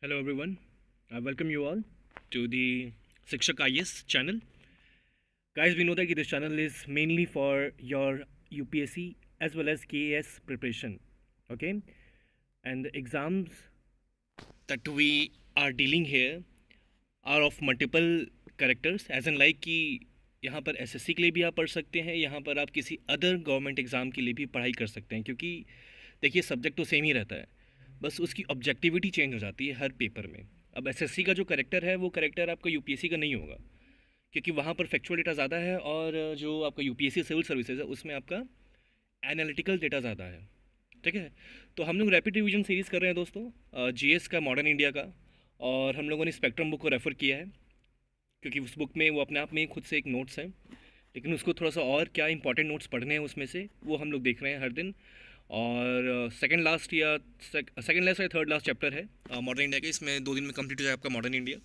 Hello everyone. I welcome you all to the Sikshak IS channel. Guys, we know that this channel is mainly for your UPSC as well as KAS preparation. Okay? And the exams that we are dealing here are of multiple characters as in like कि यहाँ पर SSC के लिए भी आप पढ़ सकते हैं, यहाँ पर आप किसी अदर गवर्नमेंट एग्ज़ाम के लिए भी पढ़ाई कर सकते हैं क्योंकि देखिए सब्जेक्ट तो सेम ही रहता है, बस उसकी ऑब्जेक्टिविटी चेंज हो जाती है हर पेपर में। अब एसएससी का जो करेक्टर है वो करेक्टर आपका यूपीएससी का नहीं होगा क्योंकि वहाँ पर फैक्चुअल डेटा ज़्यादा है और जो आपका यूपीएससी सिविल सर्विसेज है उसमें आपका एनालिटिकल डेटा ज़्यादा है। ठीक है, तो हम लोग रैपिड रिवीजन सीरीज़ कर रहे हैं दोस्तों, जीएस का, मॉडर्न इंडिया का, और हम लोगों ने स्पेक्ट्रम बुक को रेफ़र किया है क्योंकि उस बुक में वो अपने आप में ही खुद से एक नोट्स है, लेकिन उसको थोड़ा सा और क्या इंपॉर्टेंट नोट्स पढ़ने हैं उसमें से वो हम लोग देख रहे हैं हर दिन। और सेकंड लास्ट या थर्ड लास्ट चैप्टर है मॉडर्न इंडिया के, इसमें 2 दिन में कंप्लीट हो जाए आपका मॉडर्न इंडिया।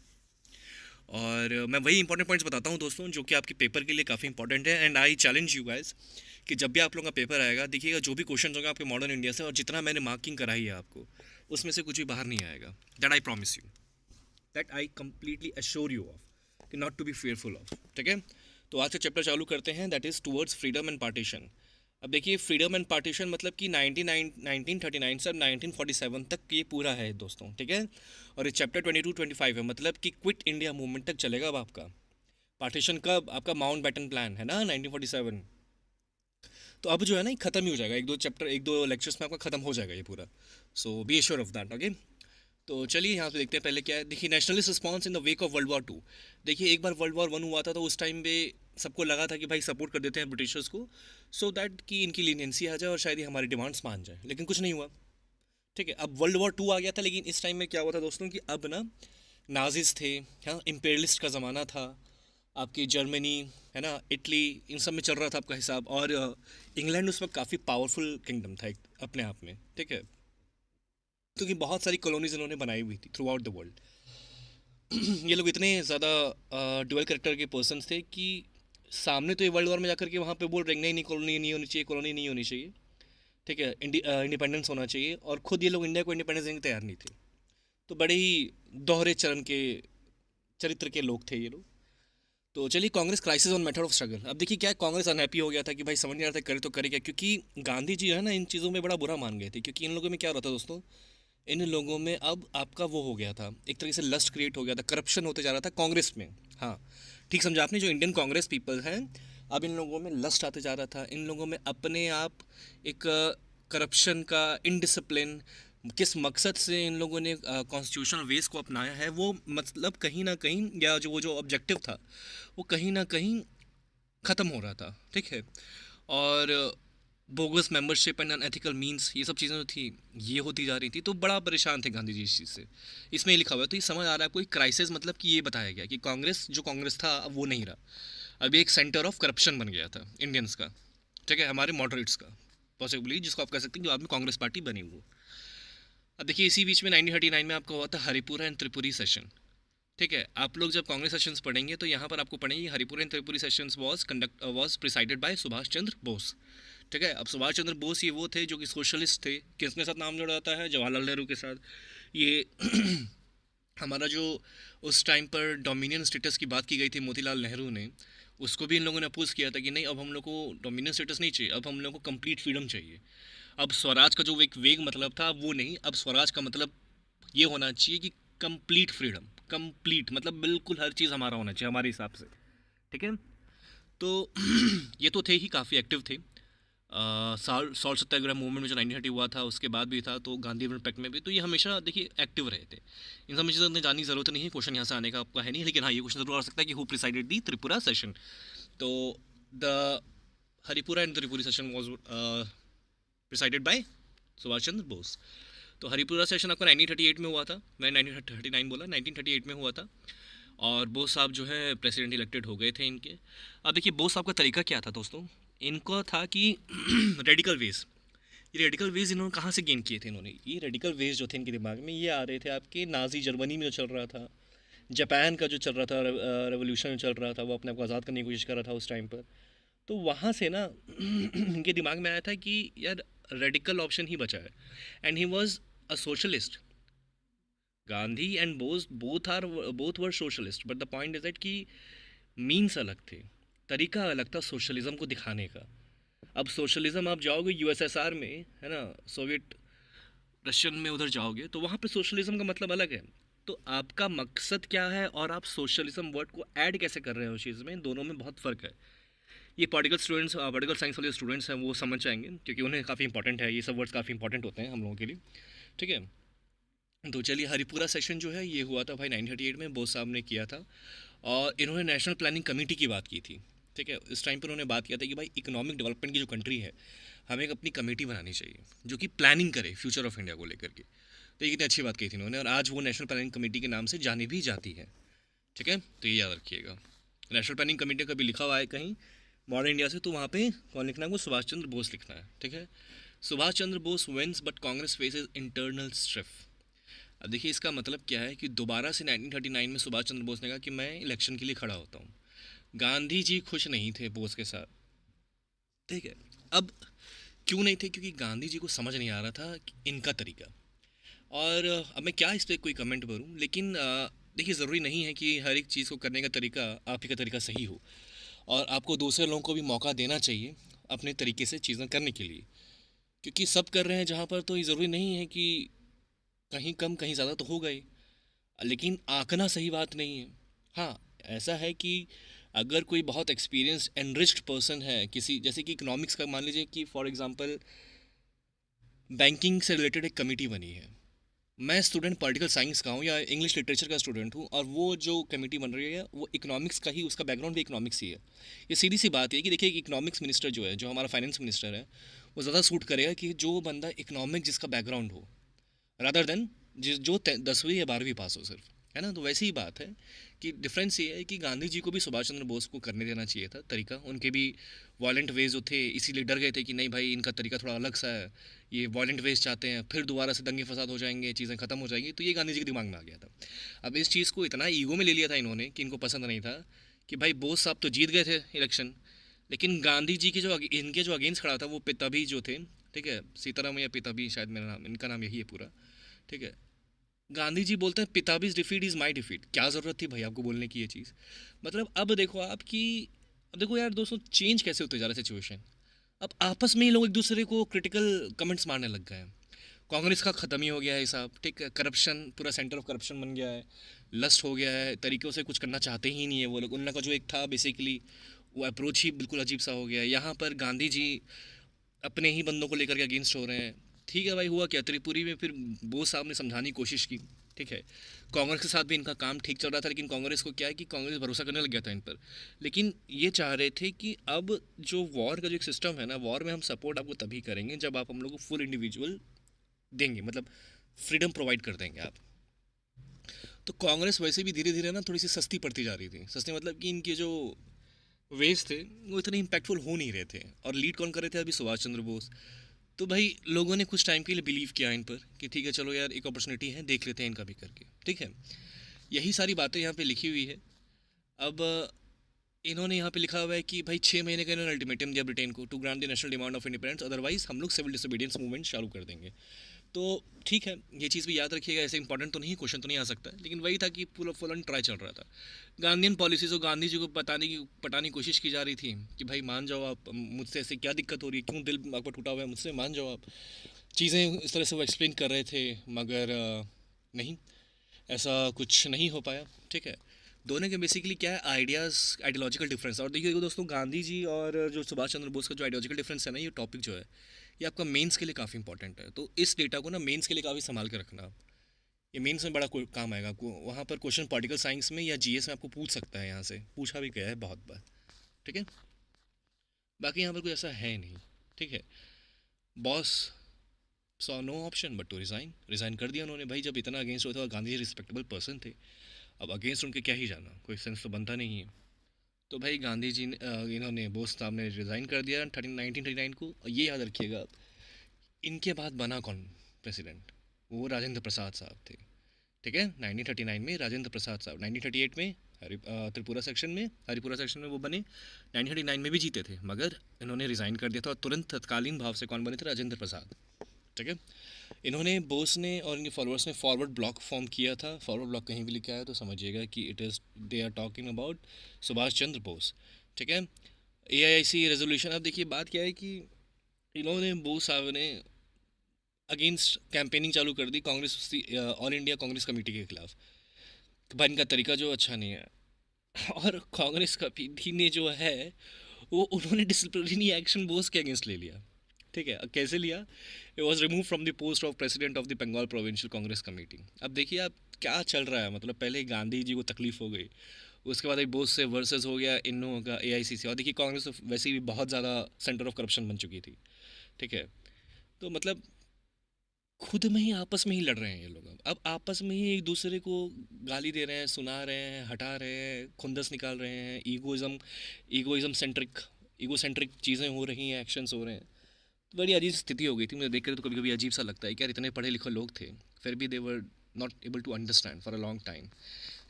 और मैं वही इंपॉर्टेंट पॉइंट्स बताता हूँ दोस्तों जो कि आपके पेपर के लिए काफ़ी इंपॉर्टेंट है। And I challenge you guys कि जब भी आप लोगों का पेपर आएगा, देखिएगा जो भी क्वेश्चन होंगे आपके मॉडर्न इंडिया से और जितना मैंने मार्किंग कराई है आपको उसमें से कुछ भी बाहर नहीं आएगा। That I promise you, that I completely assure you of कि not to be fearful of. ठीक है, तो आज का चैप्टर चालू करते हैं, that is towards freedom and partition. अब देखिए फ्रीडम एंड पार्टीशन मतलब कि 1939 से 1947 तक ये पूरा है दोस्तों। ठीक है, और ये चैप्टर 22-25 है, मतलब कि क्विट इंडिया मूवमेंट तक चलेगा अब आपका। पार्टीशन कब? आपका माउंट बैटन प्लान है ना 1947। तो अब जो है ना ये खत्म ही हो जाएगा, एक दो लेक्चर्स में आपका खत्म हो जाएगा ये पूरा। So be assure of that. Okay, तो चलिए यहाँ पे देखते हैं पहले क्या है। देखिए nationalist response in the wake of world war 2। देखिए एक बार वर्ल्ड वॉर 1 हुआ था तो उस टाइम पे सबको लगा था कि भाई सपोर्ट कर देते हैं ब्रिटिशर्स को सो दैट कि इनकी लीनियंसी आ जाए और शायद ये हमारी डिमांड्स मान जाए, लेकिन कुछ नहीं हुआ। ठीक है, अब वर्ल्ड वॉर 2 आ गया था, लेकिन इस टाइम में क्या हुआ था दोस्तों कि अब ना नाजिस थे, हाँ, इम्पेरियलिस्ट का ज़माना था, आपकी जर्मनी है ना, इटली, इन सब में चल रहा था आपका हिसाब। और इंग्लैंड उस वक्त काफ़ी पावरफुल किंगडम था अपने आप में। ठीक है, क्योंकि बहुत सारी कॉलोनीज इन्होंने बनाई हुई थी थ्रू आउट द वर्ल्ड। ये लोग इतने ज़्यादा डुअल करेक्टर के पर्सन थे कि सामने तो ये वर्ल्ड वॉर में जाकर के वहाँ पे बोल रहे हैं नहीं नहीं कॉलोनी नहीं होनी चाहिए, कॉलोनी नहीं होनी चाहिए। ठीक है, इंडिपेंडेंस होना चाहिए, और खुद ये लोग इंडिया को इंडिपेंडेंस देने को तैयार नहीं थे। तो बड़े ही दोहरे चरण के चरित्र के लोग थे ये लोग। तो चलिए, Congress crisis on method of struggle. अब देखिए क्या है, कांग्रेस अनहैप्पी हो गया था कि भाई समझ नहीं आ रहा था करे तो करे क्या, क्योंकि गांधी जी है ना इन चीज़ों में बड़ा बुरा मान गए थे। क्योंकि इन लोगों में क्या हो रहा था दोस्तों, इन लोगों में अब आपका वो हो गया था, एक तरीके से लस्ट क्रिएट हो गया था, करप्शन होते जा रहा था कांग्रेस में। हाँ, ठीक समझा आपने, जो इंडियन कांग्रेस पीपल हैं अब इन लोगों में लस्ट आते जा रहा था, इन लोगों में अपने आप एक करप्शन का इनडिसिप्लिन, किस मकसद से इन लोगों ने कॉन्स्टिट्यूशनल वेस को अपनाया है, वो मतलब कहीं ना कहीं, या जो वो जो ऑब्जेक्टिव था वो कहीं ना कहीं ख़त्म हो रहा था। ठीक है, और bogus membership and unethical means, ये सब चीज़ें जो थी ये होती जा रही थी, तो बड़ा परेशान थे गांधी जी इस चीज़ से। इसमें ये लिखा हुआ है, तो ये समझ आ रहा है आपको, क्राइसिस मतलब कि ये बताया गया कि कांग्रेस, जो कांग्रेस था अब वो नहीं रहा, अब एक सेंटर ऑफ करप्शन बन गया था इंडियंस का। ठीक है, हमारे मॉडरेट्स का पॉसिबली, जिसको आप कह सकते हैं कि बाद में कांग्रेस पार्टी बनी हुई। अब देखिए इसी बीच में 1939 में आपका हुआ था हरिपुरा एंड त्रिपुरी सेशन। ठीक है, आप लोग जब कांग्रेस सेशंस पढ़ेंगे तो यहाँ पर आपको पढ़ेंगे Haripura and Tripuri sessions was presided by Subhash Chandra Bose. ठीक है, अब सुभाष चंद्र बोस ये वो थे जो कि सोशलिस्ट थे। किसके साथ नाम जुड़ा जाता है? जवाहरलाल नेहरू के साथ। ये हमारा जो उस टाइम पर डोमिनियन स्टेटस की बात की गई थी मोतीलाल नेहरू ने, उसको भी इन लोगों ने अपोज किया था कि नहीं, अब हम लोग को डोमिनियन स्टेटस नहीं चाहिए, अब हम लोग को कंप्लीट फ्रीडम चाहिए। अब स्वराज का जो एक वेग मतलब था वो नहीं, अब स्वराज का मतलब ये होना चाहिए कि कंप्लीट फ्रीडम, कंप्लीट मतलब बिल्कुल हर चीज़ हमारा होना चाहिए हमारे हिसाब से। ठीक है, तो ये तो थे ही, काफ़ी एक्टिव थे। सॉल्ट सत्याग्रह मूवमेंट में जो 1930 हुआ था उसके बाद भी था, तो गांधी पैक्ट में भी, तो ये हमेशा देखिए एक्टिव रहे थे। इन सब चीज़ों में जानने की जरूरत नहीं है, क्वेश्चन यहाँ से आने का आपका है नहीं, लेकिन हाँ ये क्वेश्चन जरूर आ सकता है कि who presided the Tripura session. तो the Haripura and Tripuri session was presided by Subhash Chandra Bose. तो हरिपुरा सेशन आपका 1938 में हुआ था, मैंने 1939 बोला, 1938 में हुआ था। और बोस साहब जो है प्रेसिडेंट इलेक्टेड हो गए थे इनके। अब देखिए बोस साहब का तरीका क्या था दोस्तों, इनको था कि रेडिकल वेज, ये रेडिकल वेज इन्होंने कहाँ से गेन किए थे इन्होंने, ये रेडिकल वेज जो थे इनके दिमाग में ये आ रहे थे आपके नाजी जर्मनी में जो चल रहा था, जापान का जो चल रहा था, रेवोल्यूशन चल रहा था, वो अपने आप को आज़ाद करने की कोशिश कर रहा था उस टाइम पर। तो वहाँ से ना इनके दिमाग में आया था कि यार रेडिकल ऑप्शन ही बचा है, and he was a socialist. Gandhi and boss both were socialist, but the point is that कि मीन्स अलग थे, तरीका अलग था सोशलिज्म को दिखाने का। अब सोशलिज्म आप जाओगे यूएसएसआर में, है ना, सोवियत रशियन में उधर जाओगे तो वहाँ पे सोशलिज्म का मतलब अलग है। तो आपका मकसद क्या है और आप सोशलिज्म वर्ड को ऐड कैसे कर रहे हो उस चीज़ में, दोनों में बहुत फ़र्क है। ये पॉलिटिकल साइंस वाले स्टूडेंट्स हैं वो समझ जाएंगे, क्योंकि उन्हें काफ़ी इंपॉर्टेंट है, ये सब वर्ड्स काफ़ी इंपॉर्टेंट होते हैं हम लोगों के लिए। ठीक है, तो चलिए, हरिपुरा सेशन जो है ये हुआ था भाई 1938 में, बोस साहब ने किया था। और इन्होंने नेशनल प्लानिंग कमेटी की बात की थी। ठीक है, इस टाइम पर उन्होंने बात किया था कि भाई इकोनॉमिक डेवलपमेंट की जो कंट्री है, हमें एक अपनी कमेटी बनानी चाहिए जो कि प्लानिंग करे फ्यूचर ऑफ इंडिया को लेकर के। तो ये कितनी अच्छी बात कही थी उन्होंने, और आज वो नेशनल प्लानिंग कमेटी के नाम से जानी भी जाती है। ठीक है, तो ये याद रखिएगा। नेशनल प्लानिंग कमेटी का भी लिखा हुआ है कहीं मॉडर्न इंडिया से, तो वहाँ पे कौन लिखना है, वो सुभाष चंद्र बोस लिखना है। ठीक है, Subhash Chandra Bose wins but Congress faces internal strife. अब देखिए इसका मतलब क्या है कि दोबारा से 1939 में सुभाष चंद्र बोस ने कहा कि मैं इलेक्शन के लिए खड़ा होता हूँ। गांधी जी खुश नहीं थे बोस के साथ। ठीक है, अब क्यों नहीं थे, क्योंकि गांधी जी को समझ नहीं आ रहा था कि इनका तरीका। और अब मैं क्या इस पर कोई कमेंट करूँ, लेकिन देखिए ज़रूरी नहीं है कि हर एक चीज़ को करने का तरीका आप ही का तरीका सही हो, और आपको दूसरे लोगों को भी मौका देना चाहिए अपने तरीके से चीज़ें करने के लिए, क्योंकि सब कर रहे हैं जहाँ पर, तो ये ज़रूरी नहीं है कि कहीं कम कहीं ज़्यादा तो होगा ही, लेकिन आंकना सही बात नहीं है। हाँ, ऐसा है कि अगर कोई बहुत एक्सपीरियंस एनरिच्ड पर्सन है किसी, जैसे कि इकोनॉमिक्स का मान लीजिए कि फॉर एग्जांपल बैंकिंग से रिलेटेड एक कमेटी बनी है, मैं स्टूडेंट पॉलिटिकल साइंस का हूँ या इंग्लिश लिटरेचर का स्टूडेंट हूँ, और वो जो कमेटी बन रही है वो इकोनॉमिक्स का ही, उसका बैकग्राउंड भी इकोनॉमिक्स ही है। ये सीधी सी बात है कि देखिए इकोनॉमिक्स मिनिस्टर जो है, जो हमारा फाइनेंस मिनिस्टर है, वो ज़्यादा सूट करेगा कि जो बंदा इकोनॉमिक जिसका बैकग्राउंड हो, रादर देन जो 10वीं या 12वीं पास हो सिर्फ, है ना। तो वैसी ही बात है कि डिफरेंस ये है कि गांधी जी को भी सुभाष चंद्र बोस को करने देना चाहिए था तरीका, उनके भी वायलेंट वेज जो थे, इसीलिए डर गए थे कि नहीं भाई इनका तरीका थोड़ा अलग सा है, ये वायलेंट वेज चाहते हैं, फिर दोबारा से दंगे फसाद हो जाएंगे, चीज़ें खत्म हो जाएंगी। तो ये गांधी जी के दिमाग में आ गया था। अब इस चीज़ को इतना ईगो में ले लिया था इन्होंने कि इनको पसंद नहीं था कि भाई बोस साहब तो जीत गए थे इलेक्शन, लेकिन गांधी जी के जो इनके जो अगेंस्ट खड़ा था वो पिताभी जो थे, ठीक है, सीताराम या पिताभी शायद मेरा नाम, इनका नाम यही है पूरा। ठीक है, गांधी जी बोलते हैं पिताबीज डिफीट इज़ माई डिफीट। क्या ज़रूरत थी भाई आपको बोलने की ये चीज़, मतलब अब देखो आपकी, अब देखो यार दोस्तों, चेंज कैसे होते जा रहा है सिचुएशन। अब आपस में ही लोग एक दूसरे को क्रिटिकल कमेंट्स मारने लग गए हैं। कांग्रेस का ख़त्म ही हो गया है हिसाब, ठीक है, करप्शन पूरा सेंटर ऑफ करप्शन बन गया है, लस्ट हो गया है, तरीक़ों से कुछ करना चाहते ही नहीं है वो लोग, उन लोग का जो एक था बेसिकली वो अप्रोच ही बिल्कुल अजीब सा हो गया है। यहाँ पर गांधी जी अपने ही बंदों को लेकर के अगेंस्ट हो रहे हैं। ठीक है भाई, हुआ क्या त्रिपुरी में, फिर बोस साहब ने समझाने की कोशिश की। ठीक है, कांग्रेस के साथ भी इनका काम ठीक चल रहा था, लेकिन कांग्रेस को क्या है कि कांग्रेस भरोसा करने लग गया था इन पर। लेकिन ये चाह रहे थे कि अब जो वॉर का जो एक सिस्टम है ना, वॉर में हम सपोर्ट आपको तभी करेंगे जब आप हम लोग को फुल इंडिविजुअल देंगे, मतलब फ्रीडम प्रोवाइड कर देंगे आप। तो कांग्रेस वैसे भी धीरे धीरे ना थोड़ी सी सस्ती पड़ती जा रही थी, सस्ती मतलब कि इनके जो वेज थे वो इतने इम्पैक्टफुल हो नहीं रहे थे, और लीड कौन कर रहे थे, अभी सुभाष चंद्र बोस। तो भाई लोगों ने कुछ टाइम के लिए बिलीव किया इन पर कि ठीक है चलो यार एक अपॉर्चुनिटी है, देख लेते हैं इनका भी करके। ठीक है, यही सारी बातें यहाँ पे लिखी हुई है। अब इन्होंने यहाँ पे लिखा हुआ है कि भाई 6 महीने का इन्होंने अल्टीमेटम दिया ब्रिटेन को to grant the national demand of independence, otherwise हम लोग सिविल डिसोबीडियंस मूवमेंट चालू कर देंगे। तो ठीक है, ये चीज़ भी याद रखिएगा, ऐसे इंपॉर्टेंट तो नहीं, क्वेश्चन तो नहीं आ सकता, लेकिन वही था कि पूरा फुल ऑन ट्राई चल रहा था। गांधीन पॉलिसीज़ को गांधी जी को पटाने की कोशिश की जा रही थी कि भाई मान जाओ आप, मुझसे ऐसे क्या दिक्कत हो रही है, क्यों दिल आपका टूटा हुआ है मुझसे, मान जाओ आप। चीज़ें इस तरह से वो एक्सप्लेन कर रहे थे, मगर नहीं, ऐसा कुछ नहीं हो पाया। ठीक है, दोनों के बेसिकली क्या है, आइडियाज़, आइडियोलॉजिकल डिफरेंस। और देखिए दोस्तों, गांधी जी और जो सुभाष चंद्र बोस का जो आइडियोलॉजिकल डिफरेंस है ना, ये टॉपिक जो है ये आपका मेंस के लिए काफ़ी इंपॉर्टेंट है। तो इस डेटा को ना मेंस के लिए काफ़ी संभाल के रखना, ये मेंस में बड़ा काम आएगा आपको। वहाँ पर क्वेश्चन पॉलिटिकल साइंस में या जीएस में आपको पूछ सकता है, यहाँ से पूछा भी गया है बहुत बार। ठीक है, बाकी यहाँ पर कोई ऐसा है नहीं। ठीक है, Bose saw no option but to resign, resign कर दिया उन्होंने। भाई जब इतना अगेंस्ट होता है, गांधी जी रिस्पेक्टेबल पर्सन थे, अब अगेंस्ट उनके क्या ही जाना, कोई सेंस तो बनता नहीं है। तो भाई गांधी जी ने इन्होंने, बोस साहब ने रिज़ाइन कर दिया 1939 को। और ये याद रखिएगा, इनके बाद बना कौन प्रेसिडेंट, वो राजेंद्र प्रसाद साहब थे। ठीक है, 1939 में राजेंद्र प्रसाद साहब, 1938 में हरिपुरा सेक्शन में वो बने, 1939 में भी जीते थे, मगर इन्होंने रिज़ाइन कर दिया था, और तुरंत तत्कालीन भाव से कौन बने थे, राजेंद्र प्रसाद। ठीक है, इन्होंने बोस ने और इनके फॉलोअर्स ने फॉरवर्ड ब्लॉक फॉर्म किया था। फॉरवर्ड ब्लॉक कहीं भी लिखा है तो समझिएगा कि it is they are talking about Subhash Chandra Bose. ठीक है, AIC रेजोल्यूशन। अब देखिए बात क्या है कि इन्होंने बोस साहब ने अगेंस्ट कैंपेनिंग चालू कर दी Congress, all India Congress committee के खिलाफ। तो भाई इनका तरीका जो अच्छा नहीं है। और कांग्रेस कमेटी ने जो है वो उन्होंने डिसिप्लिनरी एक्शन बोस के अगेंस्ट ले लिया। ठीक है, कैसे लिया? It was remove from the post of president of the Bengal provincial Congress committee. अब देखिए आप क्या चल रहा है, मतलब पहले गांधी जी को तकलीफ हो गई, उसके बाद एक बोस से वर्सेस हो गया इन लोगों का AIC से। और देखिए कांग्रेस तो वैसे भी बहुत ज़्यादा सेंटर ऑफ करप्शन बन चुकी थी। ठीक है, तो मतलब खुद में ही आपस में ही लड़ रहे हैं ये लोग। अब आपस में ही एक दूसरे को गाली दे रहे हैं, सुना रहे हैं, हटा रहे हैं, खुंदस निकाल रहे हैं, ईगोइज्म ईगो सेंट्रिक चीज़ें हो रही हैं, एक्शंस हो रहे हैं। तो बड़ी अजीब स्थिति हो गई थी, मुझे देख कर तो कभी कभी अजीब सा लगता है कि यार इतने पढ़े लिखे लोग थे फिर भी they were not able to understand for a long time.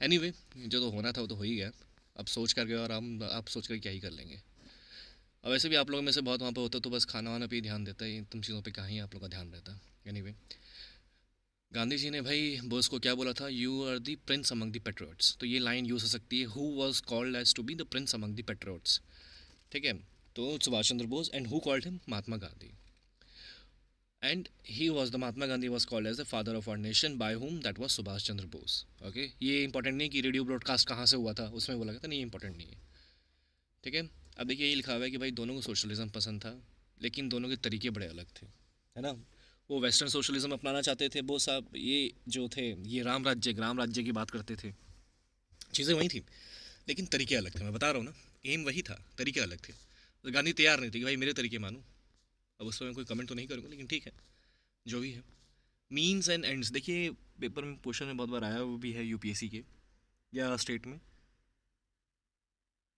Anyway, जो तो होना था वो तो हो ही गया। अब सोच कर गए और हम आप सोच कर क्या ही कर लेंगे। अब वैसे भी आप लोगों में से बहुत वहाँ पे होता तो बस खाना वाना पे ही ध्यान देता है, तुम चीज़ों पे कहाँ ही आप लोग का ध्यान रहता है। एनीवे, गांधी जी ने भाई बोस को क्या बोला था? You are the prince among the patriots. तो ये लाइन यूज़ हो सकती है, who was called as to be the prince among the patriots. ठीक है, तो Subhash Chandra Bose, and who called him? Mahatma Gandhi. And he was the Mahatma Gandhi was called as the father of our nation by whom, that was Subhash Chandra Bose. Okay, ये important नहीं कि radio broadcast कहाँ से हुआ था उसमें बोला गया था, नहीं इंपॉर्टेंट नहीं है। ठीक है, अब देखिए ये लिखा हुआ है कि भाई दोनों को सोशलिज्म पसंद था, लेकिन दोनों के तरीके बड़े अलग थे, है ना। वो वेस्टर्न सोशलिज्म अपनाना चाहते थे बोस साहब, ये जो थे ये राम राज्य ग्राम राज्य की बात करते थे। चीज़ें वही थी लेकिन तरीके अलग थे, मैं बता रहा हूँ ना, एम वही था, तरीके अलग थे। तो गांधी तैयार नहीं थे कि भाई मेरे तरीके मानो। अब उस पर मैं कोई कमेंट तो नहीं करूँगा, लेकिन ठीक है जो भी है। मीन्स एंड एंड्स, देखिए पेपर में क्वेश्चन में बहुत बार आया, वो भी है UPSC के या स्टेट में।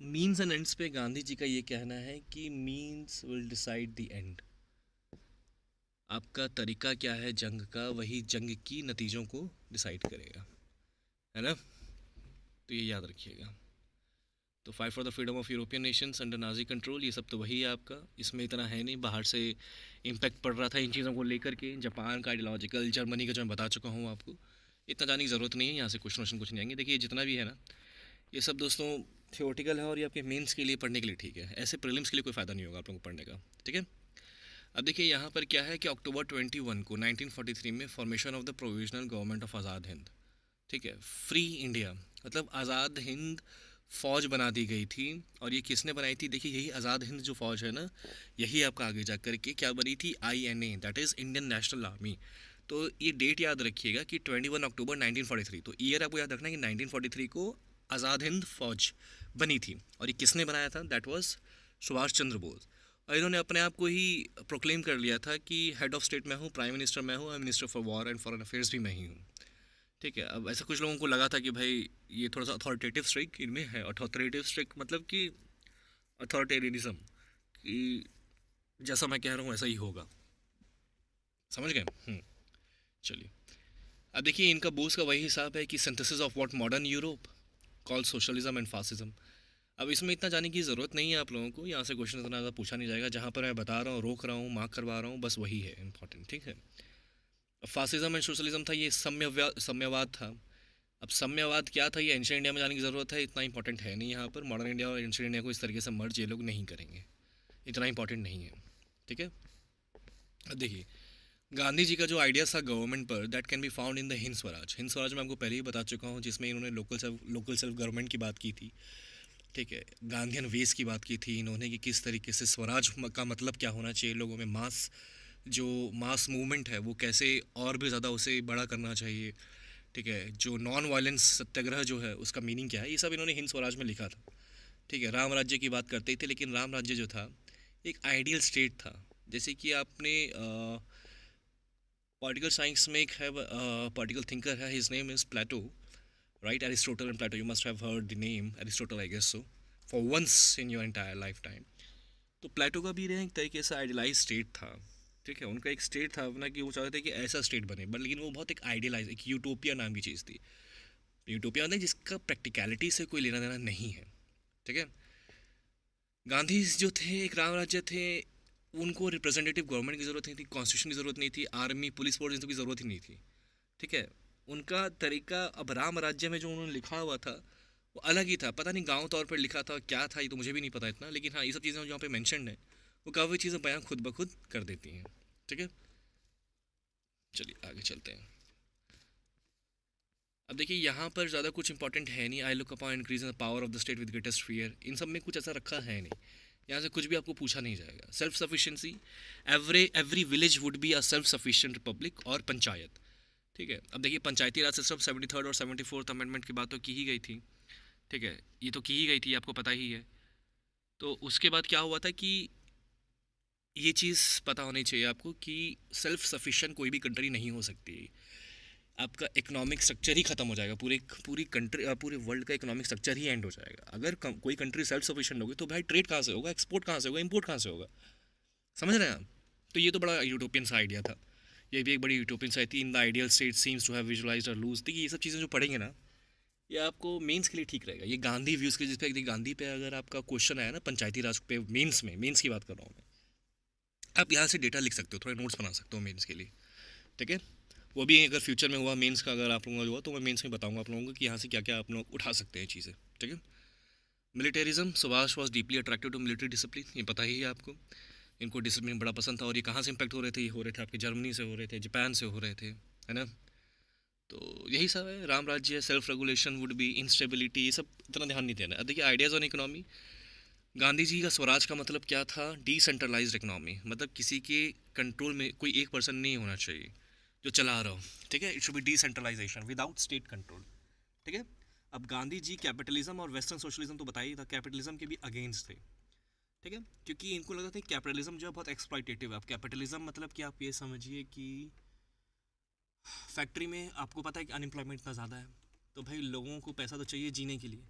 मीन्स एंड एंड्स पे गांधी जी का ये कहना है कि means will decide the end. आपका तरीका क्या है जंग का, वही जंग की नतीजों को डिसाइड करेगा, है ना। तो ये याद रखिएगा। तो fight for the freedom of European Nations under Nazi control, ये सब तो वही है आपका, इसमें इतना है नहीं। बाहर से इम्पैक्ट पड़ रहा था इन चीज़ों को लेकर के, जापान का आइडियोलॉजिकल, जर्मनी का जो मैं बता चुका हूँ आपको, इतना जाने की ज़रूरत नहीं है। यहाँ से क्वेश्चन कुछ नहीं आएंगे। देखिए जितना भी है ना, ये सब दोस्तों थियोटिकल है और ये आपके मेंस के लिए पढ़ने के लिए ठीक है, ऐसे प्रीलिम्स के लिए कोई फ़ायदा नहीं होगा आप लोगों को पढ़ने का। ठीक है, अब देखिए यहाँ पर क्या है कि अक्टूबर 21 को 1943 में formation of the provisional government of Azad Hind, ठीक है, फ्री इंडिया, मतलब आज़ाद हिंद फ़ौज बना दी गई थी। और ये किसने बनाई थी? देखिए यही आज़ाद हिंद जो फ़ौज है ना, यही आपका आगे जा कर के क्या बनी थी? INA, that is Indian national army. तो ये डेट याद रखिएगा कि 21 अक्टूबर 1943, तो ईयर आपको याद रखना है कि 1943 को आज़ाद हिंद फ़ौज बनी थी। और ये किसने बनाया था? That was Subhash Chandra Bose. और इन्होंने अपने आप को ही प्रोक्लेम कर लिया था कि हेड ऑफ स्टेट मैं हूँ, प्राइम मिनिस्टर मैं हूँ, और minister for war and foreign affairs भी मैं ही हूँ। ठीक है, अब ऐसा कुछ लोगों को लगा था कि भाई ये थोड़ा सा अथॉरिटेटिव स्ट्रिक इनमें है। अथॉरिटेटिव स्ट्रिक मतलब कि अथॉरिटेरियनिज्म, कि जैसा मैं कह रहा हूँ ऐसा ही होगा, समझ गए? चलिए, अब देखिए इनका बोस का वही हिसाब है कि synthesis of what modern Europe call socialism and fascism. अब इसमें इतना जाने की ज़रूरत नहीं है आप लोगों को, यहाँ से क्वेश्चन इतना ज़्यादा पूछा नहीं जाएगा। जहाँ पर मैं बता रहा हूँ, रोक रहा हूँ, मार्क करवा रहा हूँ, बस वही है इंपॉर्टेंट। ठीक है, फासिज्म एंड सोशलिज्म था, ये साम्यवाद था। अब साम्यवाद क्या था, ये एंशियंट इंडिया में जाने की ज़रूरत है, इतना इंपॉर्टेंट है नहीं। यहाँ पर मॉडर्न इंडिया और एंशियंट इंडिया को इस तरीके से मर्ज ये लोग नहीं करेंगे, इतना इंपॉर्टेंट नहीं है। ठीक है, अब देखिए गांधी जी का जो आइडियाज़ था गवर्नमेंट पर, that can be found in the Hind Swaraj. Hind Swaraj मैं आपको पहले ही बता चुका हूँ, जिसमें इन्होंने लोकल सेल्फ गवर्नमेंट की बात की थी। ठीक है, गांधीयन वेस की बात की थी इन्होंने कि किस तरीके से स्वराज का मतलब क्या होना चाहिए, लोगों में जो मास मूवमेंट है वो कैसे और भी ज़्यादा उसे बड़ा करना चाहिए। ठीक है, जो नॉन वायलेंस सत्याग्रह जो है उसका मीनिंग क्या है, ये सब इन्होंने हिंद स्वराज में लिखा था। ठीक है, राम राज्य की बात करते ही थे, लेकिन राम राज्य जो था एक आइडियल स्टेट था। जैसे कि आपने पॉलिटिकल साइंस में एक है पॉलिटिकल थिंकर है, his name is Plato, right? Aristotle and Plato, you must have heard the name Aristotle, I guess so, for once in your entire life time. तो Plato का भी एक तरीके से आइडियलाइज स्टेट था। ठीक है, उनका एक स्टेट था अपना कि वो चाहते थे कि ऐसा स्टेट बने, बट लेकिन वो बहुत एक आइडियलाइज, एक यूटोपिया नाम की चीज़ थी। यूटोपिया मतलब जिसका प्रैक्टिकलिटी से कोई लेना देना नहीं है। ठीक है, गांधी जो थे एक राम राज्य थे, उनको रिप्रेजेंटेटिव गवर्नमेंट की ज़रूरत नहीं थी, कॉन्स्टिट्यूशन की ज़रूरत नहीं थी, आर्मी पुलिस फोर्स इन सब की ज़रूरत ही नहीं थी। ठीक है, उनका तरीका, अब राम राज्य में जो उन्होंने लिखा हुआ था वो अलग ही था। पता नहीं गांव तौर पर लिखा था क्या था, ये तो मुझे भी नहीं पता इतना, लेकिन हाँ ये सब चीज़ें जहाँ पे मेंशन है वो काफ़ी चीज़ें बयां खुद ब खुद कर देती हैं। ठीक है, चलिए आगे चलते हैं। अब देखिए यहाँ पर ज़्यादा कुछ इंपॉर्टेंट है नहीं। I look upon increase the power of the state with greatest fear, इन सब में कुछ ऐसा रखा है नहीं। यहाँ से कुछ भी आपको पूछा नहीं जाएगा। Self sufficiency, every village would be a self sufficient Republic और पंचायत। ठीक है, अब देखिए पंचायती राज सिस्टम 73rd और 74th अमेंडमेंट की बात तो की ही गई थी। ठीक है, ये तो की ही गई थी, आपको पता ही है। तो उसके बाद क्या हुआ था कि ये चीज़ पता होनी चाहिए आपको कि सेल्फ सफिशिएंट कोई भी कंट्री नहीं हो सकती। आपका इकोनॉमिक स्ट्रक्चर ही खत्म हो जाएगा, पूरी कंट्री, पूरे वर्ल्ड का इकोनॉमिक स्ट्रक्चर ही एंड हो जाएगा। अगर कोई कंट्री सेल्फ सफिशिएंट होगी तो भाई ट्रेड कहाँ से होगा, एक्सपोर्ट कहाँ से होगा, इंपोर्ट कहाँ से होगा? समझ रहे हैं आप? तो ये तो बड़ा यूटोपियन सा आइडिया था, ये भी एक बड़ी यूटोपियन सा थी। In the ideal state seems to have visualized और लूज। देखिए ये सब चीज़ें जो पढ़ेंगे ना, ये आपको मेंस के लिए ठीक रहेगा। ये गांधी व्यूज़ के, जिस पे गांधी पे अगर आपका क्वेश्चन आया ना पंचायती राज पे मेंस में, मेंस की बात कर रहा हूँ मैं, आप यहाँ से डेटा लिख सकते हो, थोड़े नोट्स बना सकते हो मेंस के लिए। ठीक है, वो भी अगर फ्यूचर में हुआ मेंस का, अगर आप लोगों का हुआ तो मैं मेंस में बताऊंगा आप लोगों को कि यहाँ से क्या क्या आप लोग उठा सकते हैं चीज़ें। ठीक है, militarism, Subhash was deeply attracted to military discipline, ये पता ही है आपको। इनको डिसिप्लिन बड़ा पसंद था। और ये कहाँ से इम्पैक्ट हो रहे थे? ये हो रहे थे आपके जर्मनी से हो रहे थे, जापान से हो रहे थे, है ना। तो यही सब है। राम राज्य, self regulation would be, instability, ये सब इतना ध्यान नहीं देना। अब देखिए ideas on economy, Gandhi ji का स्वराज का मतलब क्या था? डिसेंट्रलाइज्ड इकोनॉमी, मतलब किसी के कंट्रोल में कोई एक पर्सन नहीं होना चाहिए जो चला रहा हो। ठीक है, it should be decentralization without state control. ठीक है, अब गांधी जी कैपिटलिज्म और वेस्टर्न सोशलिज्म तो बताइए था, कैपिटलिज्म के भी अगेंस्ट थे। ठीक है, क्योंकि इनको लगता था कैपिटलिज्म जो है बहुत एक्सप्लॉइटेटिव है। अब कैपिटलिज्म मतलब कि आप ये समझिए कि फैक्ट्री में आपको पता है कि अनएम्प्लॉयमेंट इतना ज़्यादा है, तो भाई लोगों को पैसा तो चाहिए जीने के लिए।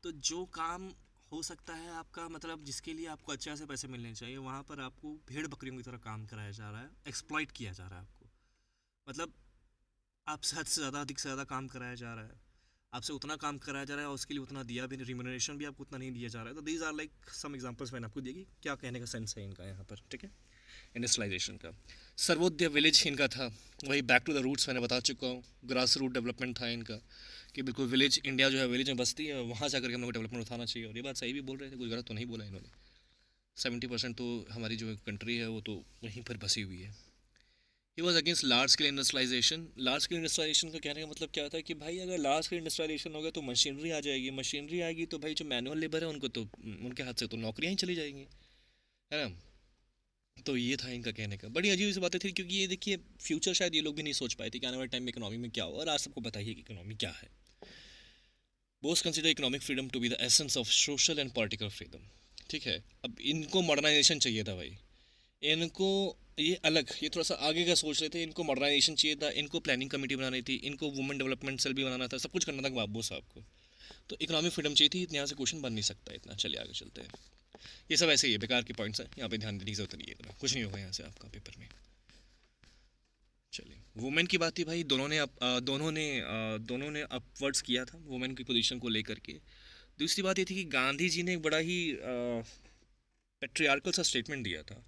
तो जो काम हो सकता है आपका, मतलब जिसके लिए आपको अच्छे से पैसे मिलने चाहिए, वहाँ पर आपको भेड़ बकरियों की तरह काम कराया जा रहा है, एक्सप्लॉइट किया जा रहा है आपको। मतलब आपसे हद से ज़्यादा, अधिक से ज़्यादा काम कराया जा रहा है, आपसे उतना काम कराया जा रहा है और उसके लिए उतना दिया भी, रिम्यूनरेशन भी आपको उतना नहीं दिया जा रहा है। तो these are like some examples मैंने आपको दिए कि क्या कहने का सेंस है इनका यहाँ पर। ठीक है, इंडस्ट्रियलाइजेशन का। सर्वोदय विलेज इनका था, वही बैक टू द रूट्स मैंने बता चुका हूँ। ग्रास रूट डेवलपमेंट था इनका कि बिल्कुल विलेज, इंडिया जो है विलेज में बसती है, वहाँ जाकर के हम लोग डेवलपमेंट उठाना चाहिए। और ये बात सही भी बोल रहे थे, कुछ गलत तो नहीं बोला इन्होंने। 70% तो हमारी जो कंट्री है वो तो वहीं पर बसी हुई है। He was against large scale industrialization. Large scale industrialization का कहने का मतलब क्या था कि भाई अगर लार्ज स्केल इंडस्ट्रियलाइजेशन होगा तो मशीनरी आ जाएगी, मशीनरी आएगी तो भाई जो मैनुअल लेबर है उनको तो, उनके हाथ से तो नौकरियाँ ही चली जाएंगी, है ना। तो ये था इनका कहने का। बड़ी अजीब सी बातें थी, क्योंकि ये देखिए फ्यूचर शायद ये लोग भी नहीं सोच पाए थे कि आने वाले टाइम में इकोनॉमी में क्या हो, और आज सबको पता ही है कि इकोनॉमी क्या है। Bose consider economic freedom to be the essence of social and political freedom. ठीक है, अब इनको मॉडर्नाइजेशन चाहिए था भाई, इनको ये अलग, ये थोड़ा सा आगे का सोच रहे थे। इनको मॉडर्नाइजेशन चाहिए था, इनको प्लानिंग कमेटी बनानी थी, इनको वुमेन डेवलपमेंट सेल भी बनाना था, सब कुछ करना था बाबू साहब को। तो इकोनॉमिक फ्रीडम चाहिए थी, यहाँ से क्वेश्चन बन नहीं सकता इतना। चलिए आगे चलते हैं। ये सब ऐसे ही है, बेकार के पॉइंट्स हैं, यहाँ पे ध्यान देने की जरूरत नहीं है इतना, कुछ नहीं होगा यहाँ से आपका पेपर में। चलिए, वुमेन की बात थी भाई, दोनों ने अपवर्ड्स किया था वुमेन की पोजीशन को लेकर के। दूसरी बात ये थी कि गांधी जी ने एक बड़ा ही पेट्रियार्कल सा स्टेटमेंट दिया था,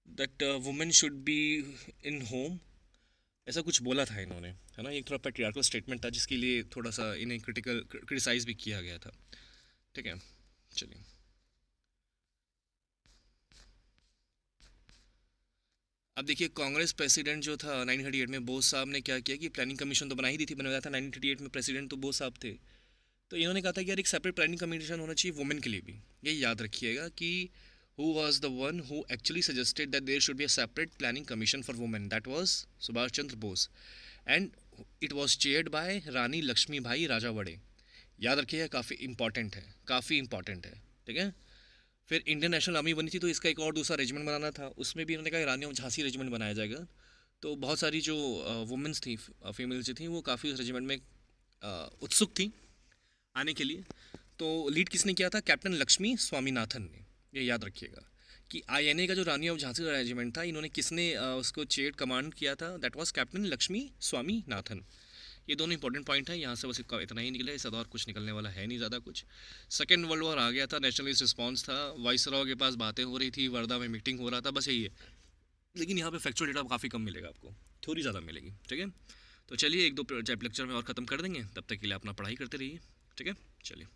that women should be in home, ऐसा कुछ बोला था इन्होंने, है ना। एक थोड़ा पेट्रियार्कल स्टेटमेंट था जिसके लिए थोड़ा सा इन्हें क्रिटिसाइज भी किया गया था। ठीक है, चलिए। अब देखिए कांग्रेस प्रेसिडेंट जो था 1938 में, बोस साहब ने क्या किया कि प्लानिंग कमीशन तो बना ही दी थी, बनाया था 1938 में, प्रेसिडेंट तो बोस साहब थे। तो इन्होंने कहा था कि यार एक सेपरेट प्लानिंग कमीशन होना चाहिए वुमेन के लिए भी। ये याद रखिएगा कि who was the one who actually suggested that there should be a separate planning commission for women, that was Subhash Chandra Bose, and it was chaired by रानी लक्ष्मी भाई राजा वड़े। याद रखिएगा, काफ़ी इंपॉर्टेंट है, काफ़ी इंपॉर्टेंट है। ठीक है, फिर इंडियन नेशनल आर्मी बनी थी तो इसका एक और दूसरा रेजिमेंट बनाना था, उसमें भी इन्होंने कहा रानी और झांसी रेजिमेंट बनाया जाएगा। तो बहुत सारी जो वुमेंस थी, फीमेल्स जो थी, वो काफ़ी उस रेजिमेंट में उत्सुक थी आने के लिए। तो लीड किसने किया था? कैप्टन लक्ष्मी स्वामीनाथन ने। ये याद रखिएगा कि आईएनए का जो रानी ऑफ झांसी रेजिमेंट था, इन्होंने किसने उसको चेयर कमांड किया था? That was captain Lakshmi Swaminathan. ये दोनों इंपॉर्टेंट पॉइंट है, यहाँ से बस इतना ही निकले, इससे और कुछ निकलने वाला है नहीं ज़्यादा कुछ। सेकेंड वर्ल्ड वॉर आ गया था, नेशनलिस्ट रिस्पॉन्स था, वाइसरॉय के पास बातें हो रही थी, वर्धा में मीटिंग हो रहा था, बस यही है। लेकिन यहाँ पे फैक्चुअल डेटा काफ़ी कम मिलेगा आपको, थ्योरी ज़्यादा मिलेगी, ठीक है। तो चलिए एक दो लेक्चर में और ख़त्म कर देंगे, तब तक के लिए अपना पढ़ाई करते रहिए, ठीक है, चलिए।